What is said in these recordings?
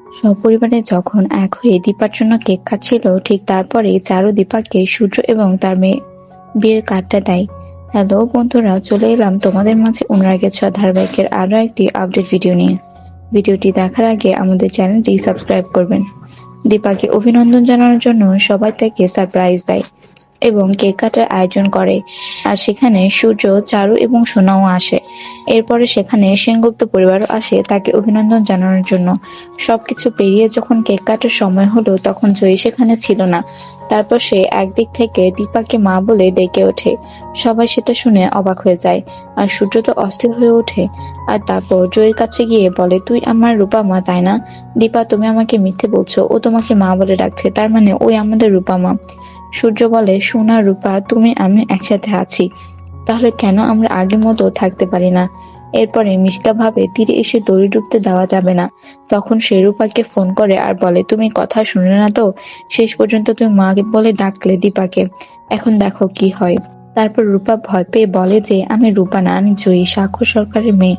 সপরিবারে যখন এক হয়ে দীপার জন্য কেক কাটছিল, ঠিক তারপরেই চারু দীপাকে সূর্য এবং তার মেয়ে বিয়ের কার্ডটা দেয়। হ্যালো বন্ধুরা, চলে এলাম তোমাদের মাঝে অনুরাগের ছোঁয়া ধারাবাহিকের আরো একটি আপডেট ভিডিও নিয়ে। ভিডিওটি দেখার আগে আমাদের চ্যানেলটি সাবস্ক্রাইব করবেন। দীপাকে অভিনন্দন জানানোর জন্য সবাই তাকে সারপ্রাইজ দেয় এবং কেক কাটার আয়োজন করে। আর সেখানে সূর্য, চারু এবং সোনাও আসে। এরপরে সেখানে সেনগুপ্ত পরিবারও আসে তাকে অভিনন্দন জানানোর জন্য। সবকিছু পেরিয়ে যখন কেক কাটার সময় হলো, তখন জয়ী সেখানে ছিল না। তারপর সে একদিক থেকে দীপাকে মা বলে ডেকে ওঠে। সবাই সেটা শুনে অবাক হয়ে যায়, আর সূর্য তো অস্থির হয়ে ওঠে। আর তারপর জয়ীর কাছে গিয়ে বলে, তুই আমার রূপা মা, তাই না? দীপা, তুমি আমাকে মিথ্যে বলছো, ও তোমাকে মা বলে ডাকছে, তার মানে ওই আমাদের রূপা মা। সূর্য বলে, সোনা রূপা, তুমি আমি একসাথে আছি, তাহলে কেন আমরা আগের মতো থাকতে পারি না? এরপরে মিষ্কা ভাবে তীরে এসে দড়ি ডুবতে দেওয়া যাবে না। তখন সে রূপাকে ফোন করে আর বলে, তুমি কথা শুনলে না তো? শেষ পর্যন্ত তুমি মা বলে ডাকলে দীপাকে, এখন দেখো কি হয়। তারপর রূপা ভয় পেয়ে বলে যে, আমি রূপা না, আমি জয়ী, স্বাক্ষর সরকারের মেয়ে।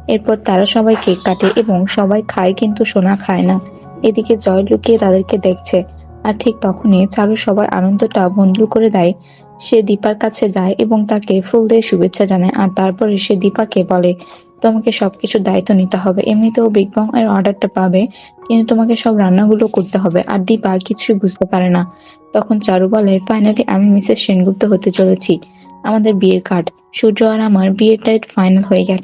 এরপর তারা সবাই কেক কাটে এবং সবাই খায়, কিন্তু সোনা খায় না। এদিকে জয় লুকিয়ে তাদেরকে দেখছে। আর ঠিক তখনই চারু সবার আনন্দটা ভণ্ডুল করে দেয়। সে দীপার কাছে যায় এবং তাকে ফুল দিয়ে শুভেচ্ছা জানায়। আর তারপরে সে দীপাকে বলে, তোমাকে সবকিছুর দায়িত্ব নিতে হবে। এমনিতেও বিগ বং এর অর্ডারটা পাবে, কিন্তু তোমাকে সব রান্নাগুলো করতে হবে। আর দীপা কিছুই বুঝতে পারে না। তখন চারু বলে, ফাইনালি আমি মিসেস সেনগুপ্ত হতে চলেছি। আমাদের বিয়ের কার্ড, সূর্য আর আমার বিয়ের ডেট ফাইনাল হয়ে গেছে।